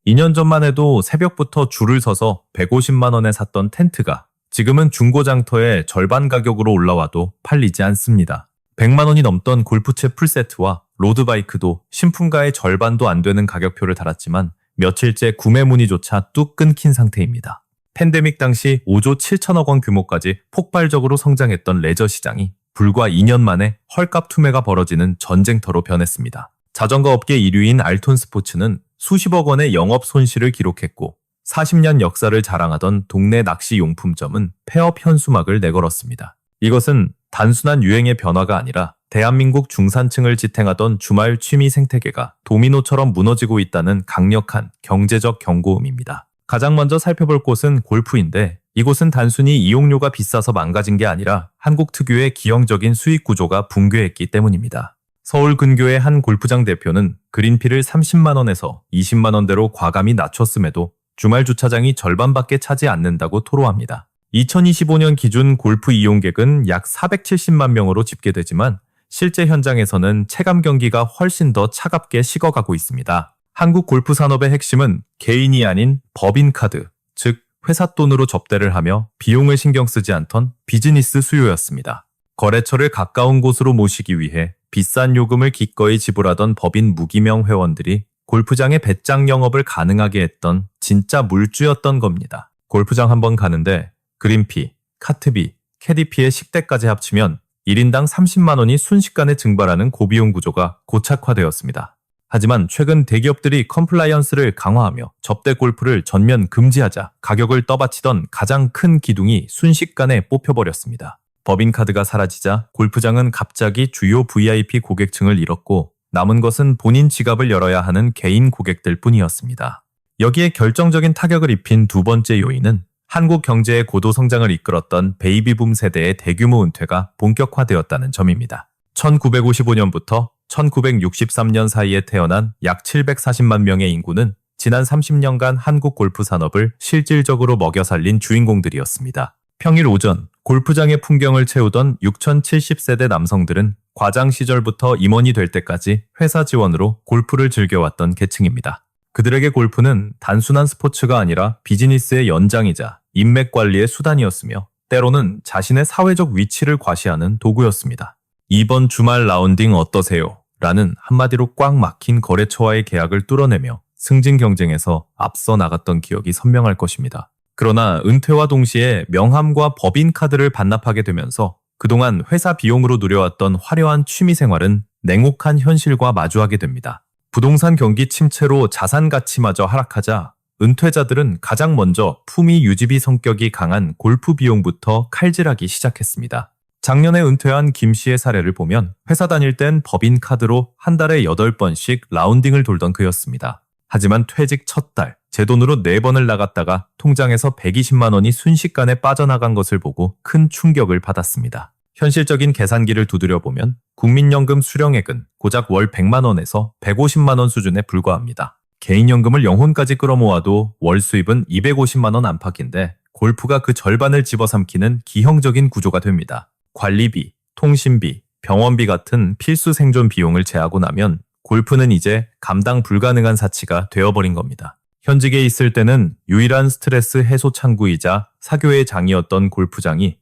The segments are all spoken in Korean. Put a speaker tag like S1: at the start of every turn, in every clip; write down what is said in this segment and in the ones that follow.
S1: 2년 전만 해도 새벽부터 줄을 서서 150만 원에 샀던 텐트가 지금은 중고장터에 절반 가격으로 올라와도 팔리지 않습니다. 100만 원이 넘던 골프채 풀세트와 로드바이크도 신품가의 절반도 안 되는 가격표를 달았지만 며칠째 구매 문의조차 뚝 끊긴 상태입니다. 팬데믹 당시 5조 7천억 원 규모까지 폭발적으로 성장했던 레저 시장이 불과 2년 만에 헐값 투매가 벌어지는 전쟁터로 변했습니다. 자전거 업계 1위인 알톤 스포츠는 수십억 원의 영업 손실을 기록했고 40년 역사를 자랑하던 동네 낚시 용품점은 폐업 현수막을 내걸었습니다. 이것은 단순한 유행의 변화가 아니라 대한민국 중산층을 지탱하던 주말 취미 생태계가 도미노처럼 무너지고 있다는 강력한 경제적 경고음입니다. 가장 먼저 살펴볼 곳은 골프인데 이곳은 단순히 이용료가 비싸서 망가진 게 아니라 한국 특유의 기형적인 수익 구조가 붕괴했기 때문입니다. 서울 근교의 한 골프장 대표는 그린피를 30만 원에서 20만 원대로 과감히 낮췄음에도 주말 주차장이 절반밖에 차지 않는다고 토로합니다. 2025년 기준 골프 이용객은 약 470만 명으로 집계되지만 실제 현장에서는 체감 경기가 훨씬 더 차갑게 식어가고 있습니다. 한국 골프 산업의 핵심은 개인이 아닌 법인카드, 즉 회사 돈으로 접대를 하며 비용을 신경 쓰지 않던 비즈니스 수요였습니다. 거래처를 가까운 곳으로 모시기 위해 비싼 요금을 기꺼이 지불하던 법인 무기명 회원들이 골프장의 배짱 영업을 가능하게 했던 진짜 물주였던 겁니다. 골프장 한번 가는데 그린피, 카트비, 캐디피의 식대까지 합치면 1인당 30만 원이 순식간에 증발하는 고비용 구조가 고착화되었습니다. 하지만 최근 대기업들이 컴플라이언스를 강화하며 접대 골프를 전면 금지하자 가격을 떠받치던 가장 큰 기둥이 순식간에 뽑혀버렸습니다. 법인카드가 사라지자 골프장은 갑자기 주요 VIP 고객층을 잃었고 남은 것은 본인 지갑을 열어야 하는 개인 고객들 뿐이었습니다. 여기에 결정적인 타격을 입힌 두 번째 요인은 한국 경제의 고도 성장을 이끌었던 베이비붐 세대의 대규모 은퇴가 본격화되었다는 점입니다. 1955년부터 1963년 사이에 태어난 약 740만 명의 인구는 지난 30년간 한국 골프 산업을 실질적으로 먹여 살린 주인공들이었습니다. 평일 오전 골프장의 풍경을 채우던 6070세대 남성들은 과장 시절부터 임원이 될 때까지 회사 지원으로 골프를 즐겨왔던 계층입니다. 그들에게 골프는 단순한 스포츠가 아니라 비즈니스의 연장이자 인맥 관리의 수단이었으며 때로는 자신의 사회적 위치를 과시하는 도구였습니다. 이번 주말 라운딩 어떠세요? 라는 한마디로 꽉 막힌 거래처와의 계약을 뚫어내며 승진 경쟁에서 앞서 나갔던 기억이 선명할 것입니다. 그러나 은퇴와 동시에 명함과 법인카드를 반납하게 되면서 그동안 회사 비용으로 누려왔던 화려한 취미생활은 냉혹한 현실과 마주하게 됩니다. 부동산 경기 침체로 자산 가치마저 하락하자 은퇴자들은 가장 먼저 품위 유지비 성격이 강한 골프 비용부터 칼질하기 시작했습니다. 작년에 은퇴한 김 씨의 사례를 보면 회사 다닐 땐 법인카드로 한 달에 8번씩 라운딩을 돌던 그였습니다. 하지만 퇴직 첫 달, 제 돈으로 4번을 나갔다가 통장에서 120만 원이 순식간에 빠져나간 것을 보고 큰 충격을 받았습니다. 현실적인 계산기를 두드려보면 국민연금 수령액은 고작 월 100만 원에서 150만 원 수준에 불과합니다. 개인연금을 영혼까지 끌어모아도 월 수입은 250만 원 안팎인데 골프가 그 절반을 집어삼키는 기형적인 구조가 됩니다. 관리비, 통신비, 병원비 같은 필수 생존 비용을 제하고 나면 골프는 이제 감당 불가능한 사치가 되어버린 겁니다. 현직에 있을 때는 유일한 스트레스 해소 창구이자 사교의 장이었던 골프장이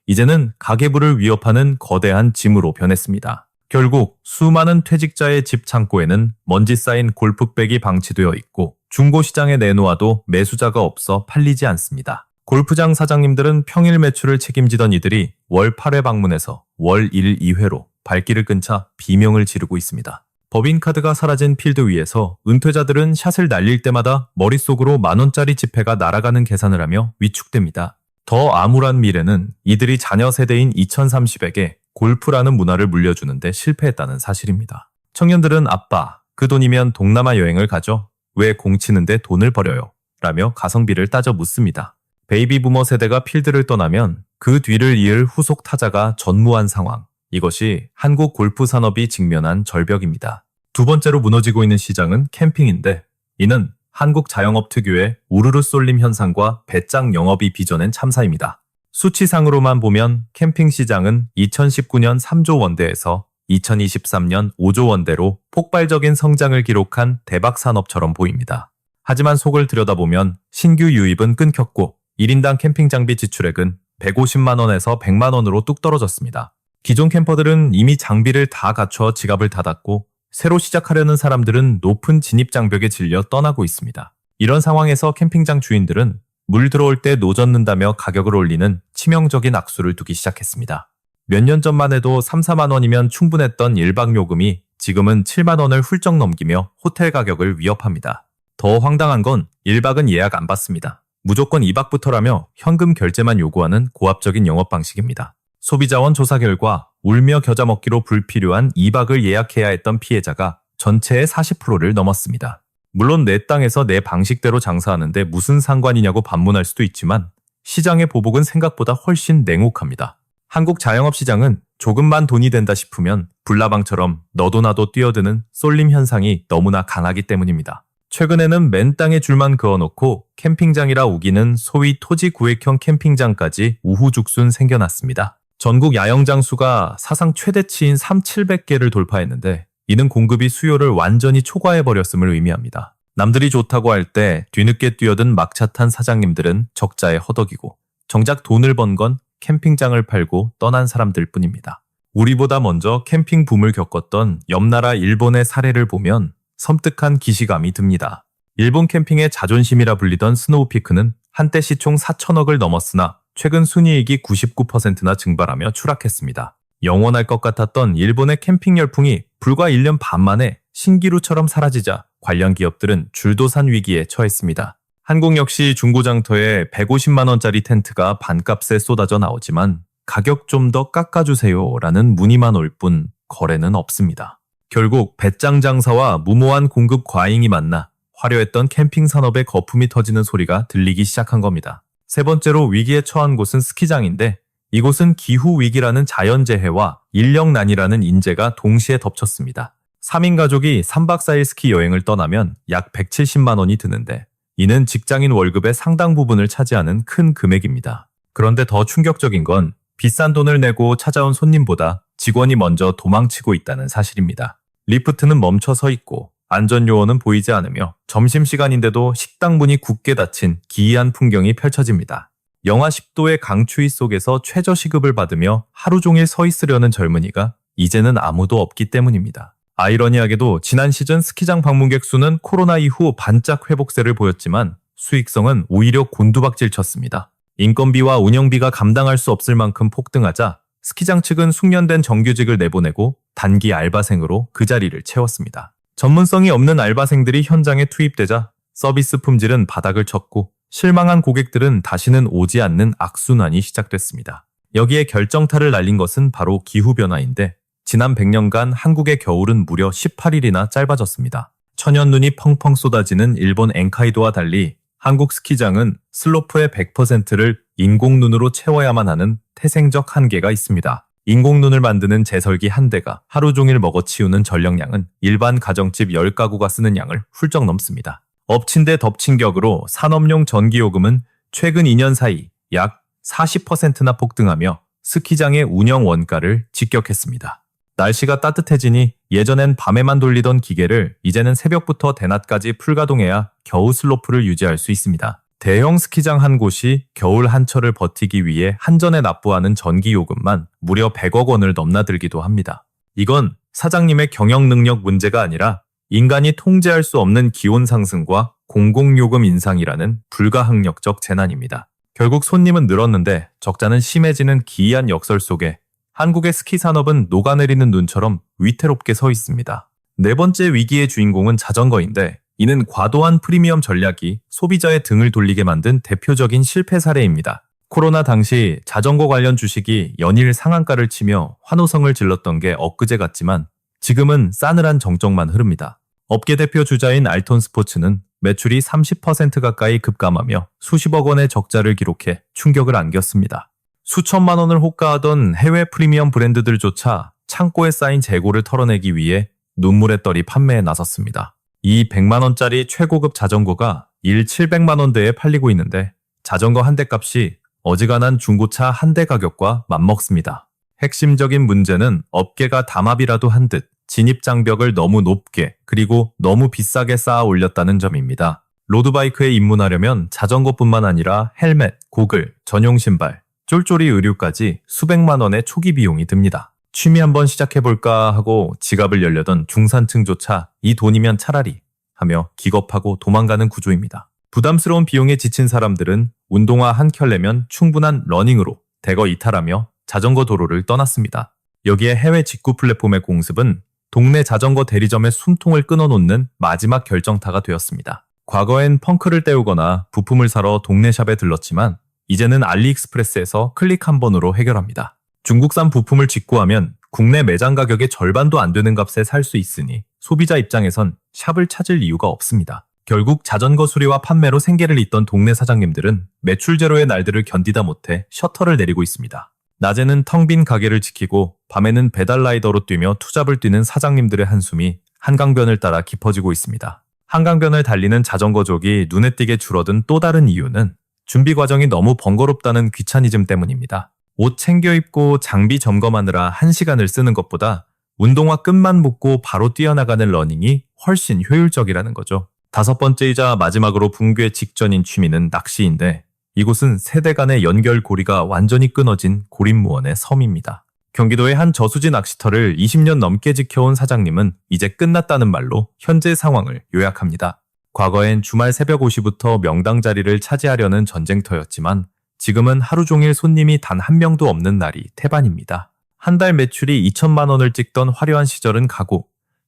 S1: 이제는 가계부를 위협하는 거대한 짐으로 변했습니다. 결국 수많은 퇴직자의 집 창고에는 먼지 쌓인 골프백이 방치되어 있고 중고시장에 내놓아도 매수자가 없어 팔리지 않습니다. 골프장 사장님들은 평일 매출을 책임지던 이들이 월 8회 방문해서 월 1, 2회로 발길을 끊자 비명을 지르고 있습니다. 법인카드가 사라진 필드 위에서 은퇴자들은 샷을 날릴 때마다 머릿속으로 만원짜리 지폐가 날아가는 계산을 하며 위축됩니다. 더 암울한 미래는 이들이 자녀 세대인 2030에게 골프라는 문화를 물려주는데 실패했다는 사실입니다. 청년들은 아빠, 그 돈이면 동남아 여행을 가죠? 왜 공치는데 돈을 버려요? 라며 가성비를 따져 묻습니다. 베이비부머 세대가 필드를 떠나면 그 뒤를 이을 후속 타자가 전무한 상황. 이것이 한국 골프 산업이 직면한 절벽입니다. 두 번째로 무너지고 있는 시장은 캠핑인데 이는 한국 자영업 특유의 우르르 쏠림 현상과 배짱 영업이 빚어낸 참사입니다. 수치상으로만 보면 캠핑 시장은 2019년 3조 원대에서 2023년 5조 원대로 폭발적인 성장을 기록한 대박 산업처럼 보입니다. 하지만 속을 들여다보면 신규 유입은 끊겼고 1인당 캠핑 장비 지출액은 150만 원에서 100만 원으로 뚝 떨어졌습니다. 기존 캠퍼들은 이미 장비를 다 갖춰 지갑을 닫았고 새로 시작하려는 사람들은 높은 진입 장벽에 질려 떠나고 있습니다. 이런 상황에서 캠핑장 주인들은 물 들어올 때 노젓는다며 가격을 올리는 치명적인 악수를 두기 시작했습니다. 몇 년 전만 해도 3, 4만 원이면 충분했던 1박 요금이 지금은 7만 원을 훌쩍 넘기며 호텔 가격을 위협합니다. 더 황당한 건 1박은 예약 안 받습니다. 무조건 2박부터라며 현금 결제만 요구하는 고압적인 영업 방식입니다. 소비자원 조사 결과 울며 겨자 먹기로 불필요한 2박을 예약해야 했던 피해자가 전체의 40%를 넘었습니다. 물론 내 땅에서 내 방식대로 장사하는데 무슨 상관이냐고 반문할 수도 있지만 시장의 보복은 생각보다 훨씬 냉혹합니다. 한국 자영업 시장은 조금만 돈이 된다 싶으면 불나방처럼 너도 나도 뛰어드는 쏠림 현상이 너무나 강하기 때문입니다. 최근에는 맨 땅에 줄만 그어놓고 캠핑장이라 우기는 소위 토지 구획형 캠핑장까지 우후죽순 생겨났습니다. 전국 야영장 수가 사상 최대치인 3,700개를 돌파했는데 이는 공급이 수요를 완전히 초과해버렸음을 의미합니다. 남들이 좋다고 할 때 뒤늦게 뛰어든 막차 탄 사장님들은 적자에 허덕이고 정작 돈을 번 건 캠핑장을 팔고 떠난 사람들 뿐입니다. 우리보다 먼저 캠핑 붐을 겪었던 옆나라 일본의 사례를 보면 섬뜩한 기시감이 듭니다. 일본 캠핑의 자존심이라 불리던 스노우피크는 한때 시총 4천억을 넘었으나 최근 순이익이 99%나 증발하며 추락했습니다. 영원할 것 같았던 일본의 캠핑 열풍이 불과 1년 반 만에 신기루처럼 사라지자 관련 기업들은 줄도산 위기에 처했습니다. 한국 역시 중고장터에 150만 원짜리 텐트가 반값에 쏟아져 나오지만 가격 좀 더 깎아주세요 라는 문의만 올 뿐 거래는 없습니다. 결국 배짱 장사와 무모한 공급 과잉이 만나 화려했던 캠핑 산업의 거품이 터지는 소리가 들리기 시작한 겁니다. 세 번째로 위기에 처한 곳은 스키장인데 이곳은 기후위기라는 자연재해와 인력난이라는 인재가 동시에 덮쳤습니다. 3인 가족이 3박 4일 스키 여행을 떠나면 약 170만 원이 드는데 이는 직장인 월급의 상당 부분을 차지하는 큰 금액입니다. 그런데 더 충격적인 건 비싼 돈을 내고 찾아온 손님보다 직원이 먼저 도망치고 있다는 사실입니다. 리프트는 멈춰 서 있고 안전요원은 보이지 않으며 점심시간인데도 식당 문이 굳게 닫힌 기이한 풍경이 펼쳐집니다. 영하 10도의 강추위 속에서 최저시급을 받으며 하루 종일 서 있으려는 젊은이가 이제는 아무도 없기 때문입니다. 아이러니하게도 지난 시즌 스키장 방문객 수는 코로나 이후 반짝 회복세를 보였지만 수익성은 오히려 곤두박질 쳤습니다. 인건비와 운영비가 감당할 수 없을 만큼 폭등하자 스키장 측은 숙련된 정규직을 내보내고 단기 알바생으로 그 자리를 채웠습니다. 전문성이 없는 알바생들이 현장에 투입되자 서비스 품질은 바닥을 쳤고 실망한 고객들은 다시는 오지 않는 악순환이 시작됐습니다. 여기에 결정타를 날린 것은 바로 기후변화인데 지난 100년간 한국의 겨울은 무려 18일이나 짧아졌습니다. 천연눈이 펑펑 쏟아지는 일본 엔카이도와 달리 한국 스키장은 슬로프의 100%를 인공눈으로 채워야만 하는 태생적 한계가 있습니다. 인공눈을 만드는 제설기 한 대가 하루 종일 먹어치우는 전력량은 일반 가정집 10가구가 쓰는 양을 훌쩍 넘습니다. 엎친 데 덮친 격으로 산업용 전기요금은 최근 2년 사이 약 40%나 폭등하며 스키장의 운영 원가를 직격했습니다. 날씨가 따뜻해지니 예전엔 밤에만 돌리던 기계를 이제는 새벽부터 대낮까지 풀가동해야 겨우 슬로프를 유지할 수 있습니다. 대형 스키장 한 곳이 겨울 한철을 버티기 위해 한전에 납부하는 전기요금만 무려 100억 원을 넘나들기도 합니다. 이건 사장님의 경영 능력 문제가 아니라 인간이 통제할 수 없는 기온 상승과 공공요금 인상이라는 불가항력적 재난입니다. 결국 손님은 늘었는데 적자는 심해지는 기이한 역설 속에 한국의 스키 산업은 녹아내리는 눈처럼 위태롭게 서 있습니다. 네 번째 위기의 주인공은 자전거인데 이는 과도한 프리미엄 전략이 소비자의 등을 돌리게 만든 대표적인 실패 사례입니다. 코로나 당시 자전거 관련 주식이 연일 상한가를 치며 환호성을 질렀던 게 엊그제 같지만 지금은 싸늘한 정적만 흐릅니다. 업계 대표 주자인 알톤 스포츠는 매출이 30% 가까이 급감하며 수십억 원의 적자를 기록해 충격을 안겼습니다. 수천만 원을 호가하던 해외 프리미엄 브랜드들조차 창고에 쌓인 재고를 털어내기 위해 눈물의 떨이 판매에 나섰습니다. 이 100만 원짜리 최고급 자전거가 700만 원대에 팔리고 있는데 자전거 한 대 값이 어지간한 중고차 한 대 가격과 맞먹습니다. 핵심적인 문제는 업계가 담합이라도 한 듯 진입 장벽을 너무 높게 그리고 너무 비싸게 쌓아 올렸다는 점입니다. 로드바이크에 입문하려면 자전거뿐만 아니라 헬멧, 고글, 전용 신발, 쫄쫄이 의류까지 수백만 원의 초기 비용이 듭니다. 취미 한번 시작해볼까 하고 지갑을 열려던 중산층조차 이 돈이면 차라리 하며 기겁하고 도망가는 구조입니다. 부담스러운 비용에 지친 사람들은 운동화 한 켤레면 충분한 러닝으로 대거 이탈하며 자전거 도로를 떠났습니다. 여기에 해외 직구 플랫폼의 공습은 동네 자전거 대리점의 숨통을 끊어놓는 마지막 결정타가 되었습니다. 과거엔 펑크를 때우거나 부품을 사러 동네 샵에 들렀지만 이제는 알리익스프레스에서 클릭 한 번으로 해결합니다. 중국산 부품을 직구하면 국내 매장 가격의 절반도 안 되는 값에 살 수 있으니 소비자 입장에선 샵을 찾을 이유가 없습니다. 결국 자전거 수리와 판매로 생계를 잇던 동네 사장님들은 매출 제로의 날들을 견디다 못해 셔터를 내리고 있습니다. 낮에는 텅 빈 가게를 지키고 밤에는 배달라이더로 뛰며 투잡을 뛰는 사장님들의 한숨이 한강변을 따라 깊어지고 있습니다. 한강변을 달리는 자전거족이 눈에 띄게 줄어든 또 다른 이유는 준비 과정이 너무 번거롭다는 귀차니즘 때문입니다. 옷 챙겨 입고 장비 점검하느라 1시간을 쓰는 것보다 운동화 끈만 묶고 바로 뛰어나가는 러닝이 훨씬 효율적이라는 거죠. 5번째이자 마지막으로 붕괴 직전인 취미는 낚시인데 이곳은 세대 간의 연결고리가 완전히 끊어진 고립무원의 섬입니다. 경기도의 한 저수지 낚시터를 20년 넘게 지켜온 사장님은 이제 끝났다는 말로 현재 상황을 요약합니다. 과거엔 주말 새벽 5시부터 명당 자리를 차지하려는 전쟁터였지만 지금은 하루 종일 손님이 단 한 명도 없는 날이 태반입니다. 한 달 매출이 2천만 원을 찍던 화려한 시절은 가고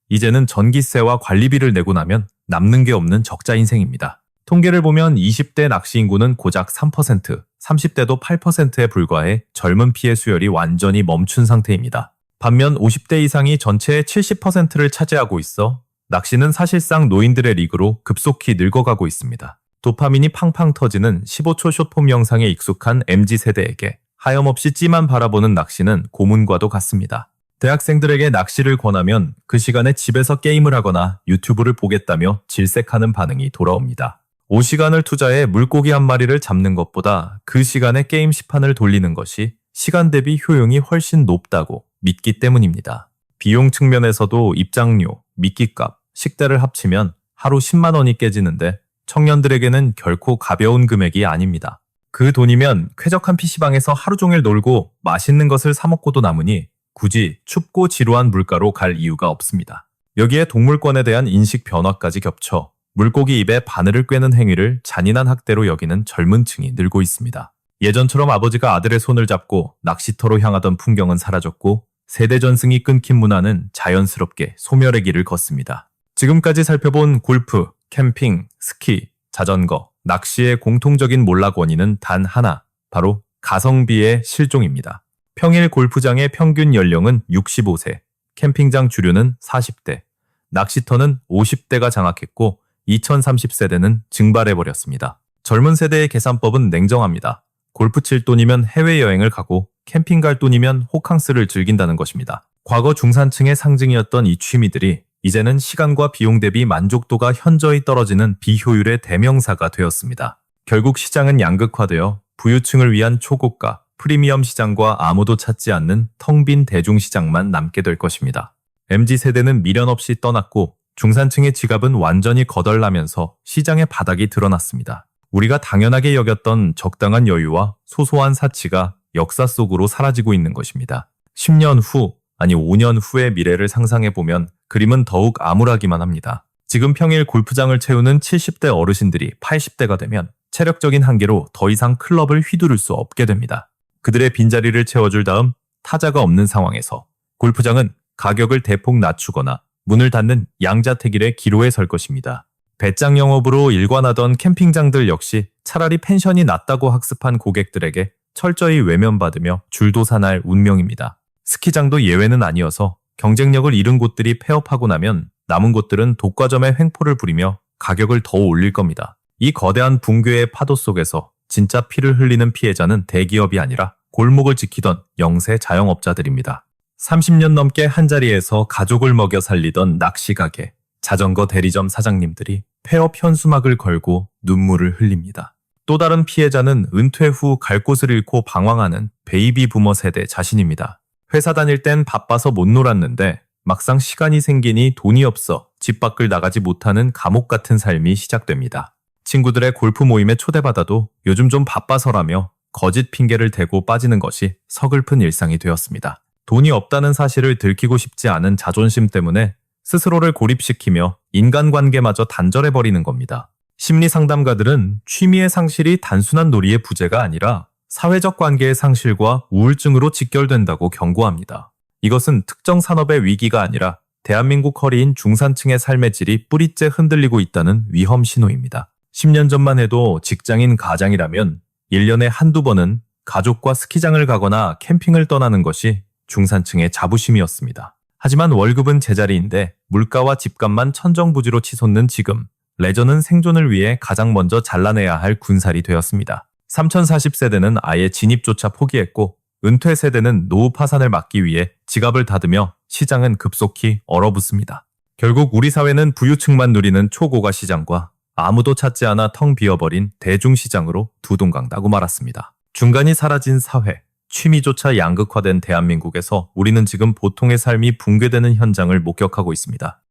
S1: 이제는 전기세와 관리비를 내고 나면 남는 게 없는 적자 인생입니다. 통계를 보면 20대 낚시 인구는 고작 3%, 30대도 8%에 불과해 젊은 피해 수혈이 완전히 멈춘 상태입니다. 반면 50대 이상이 전체의 70%를 차지하고 있어 낚시는 사실상 노인들의 리그로 급속히 늙어가고 있습니다. 도파민이 팡팡 터지는 15초 숏폼 영상에 익숙한 MZ세대에게 하염없이 찌만 바라보는 낚시는 고문과도 같습니다. 대학생들에게 낚시를 권하면 그 시간에 집에서 게임을 하거나 유튜브를 보겠다며 질색하는 반응이 돌아옵니다. 5시간을 투자해 물고기 한 마리를 잡는 것보다 그 시간에 게임 시판을 돌리는 것이 시간 대비 효용이 훨씬 높다고 믿기 때문입니다. 비용 측면에서도 입장료, 미끼값, 식대를 합치면 하루 10만 원이 깨지는데 청년들에게는 결코 가벼운 금액이 아닙니다. 그 돈이면 쾌적한 PC방에서 하루 종일 놀고 맛있는 것을 사 먹고도 남으니 굳이 춥고 지루한 물가로 갈 이유가 없습니다. 여기에 동물권에 대한 인식 변화까지 겹쳐 물고기 입에 바늘을 꿰는 행위를 잔인한 학대로 여기는 젊은 층이 늘고 있습니다. 예전처럼 아버지가 아들의 손을 잡고 낚시터로 향하던 풍경은 사라졌고 세대 전승이 끊긴 문화는 자연스럽게 소멸의 길을 걷습니다. 지금까지 살펴본 골프, 캠핑, 스키, 자전거, 낚시의 공통적인 몰락 원인은 단 하나, 바로 가성비의 실종입니다. 평일 골프장의 평균 연령은 65세, 캠핑장 주류는 40대, 낚시터는 50대가 장악했고 2030세대는 증발해버렸습니다. 젊은 세대의 계산법은 냉정합니다. 골프 칠 돈이면 해외여행을 가고 캠핑 갈 돈이면 호캉스를 즐긴다는 것입니다. 과거 중산층의 상징이었던 이 취미들이 이제는 시간과 비용 대비 만족도가 현저히 떨어지는 비효율의 대명사가 되었습니다. 결국 시장은 양극화되어 부유층을 위한 초고가, 프리미엄 시장과 아무도 찾지 않는 텅 빈 대중시장만 남게 될 것입니다. MZ세대는 미련 없이 떠났고 중산층의 지갑은 완전히 거덜나면서 시장의 바닥이 드러났습니다. 우리가 당연하게 여겼던 적당한 여유와 소소한 사치가 역사 속으로 사라지고 있는 것입니다. 10년 후, 아니 5년 후의 미래를 상상해보면 그림은 더욱 암울하기만 합니다. 지금 평일 골프장을 채우는 70대 어르신들이 80대가 되면 체력적인 한계로 더 이상 클럽을 휘두를 수 없게 됩니다. 그들의 빈자리를 채워줄 다음 타자가 없는 상황에서 골프장은 가격을 대폭 낮추거나 문을 닫는 양자택일의 기로에 설 것입니다. 배짱 영업으로 일관하던 캠핑장들 역시 차라리 펜션이 낫다고 학습한 고객들에게 철저히 외면받으며 줄도산할 운명입니다. 스키장도 예외는 아니어서 경쟁력을 잃은 곳들이 폐업하고 나면 남은 곳들은 독과점의 횡포를 부리며 가격을 더 올릴 겁니다. 이 거대한 붕괴의 파도 속에서 진짜 피를 흘리는 피해자는 대기업이 아니라 골목을 지키던 영세 자영업자들입니다. 30년 넘게 한자리에서 가족을 먹여 살리던 낚시가게, 자전거 대리점 사장님들이 폐업 현수막을 걸고 눈물을 흘립니다. 또 다른 피해자는 은퇴 후 갈 곳을 잃고 방황하는 베이비 부머 세대 자신입니다. 회사 다닐 땐 바빠서 못 놀았는데 막상 시간이 생기니 돈이 없어 집 밖을 나가지 못하는 감옥 같은 삶이 시작됩니다. 친구들의 골프 모임에 초대받아도 요즘 좀 바빠서라며 거짓 핑계를 대고 빠지는 것이 서글픈 일상이 되었습니다. 돈이 없다는 사실을 들키고 싶지 않은 자존심 때문에 스스로를 고립시키며 인간관계마저 단절해버리는 겁니다. 심리 상담가들은 취미의 상실이 단순한 놀이의 부재가 아니라 사회적 관계의 상실과 우울증으로 직결된다고 경고합니다. 이것은 특정 산업의 위기가 아니라 대한민국 허리인 중산층의 삶의 질이 뿌리째 흔들리고 있다는 위험 신호입니다. 10년 전만 해도 직장인 가장이라면 1년에 한두 번은 가족과 스키장을 가거나 캠핑을 떠나는 것이 중산층의 자부심이었습니다. 하지만 월급은 제자리인데 물가와 집값만 천정부지로 치솟는 지금, 레저는 생존을 위해 가장 먼저 잘라내야 할 군살이 되었습니다. 3040세대는 아예 진입조차 포기했고 은퇴 세대는 노후 파산을 막기 위해 지갑을 닫으며 시장은 급속히 얼어붙습니다. 결국 우리 사회는 부유층만 누리는 초고가 시장과 아무도 찾지 않아 텅 비어버린 대중시장으로 두동강 나고 말았습니다. 중간이 사라진 사회, 취미조차 양극화된 대한민국에서 우리는 지금 보통의 삶이 붕괴되는 현장을 목격하고 있습니다.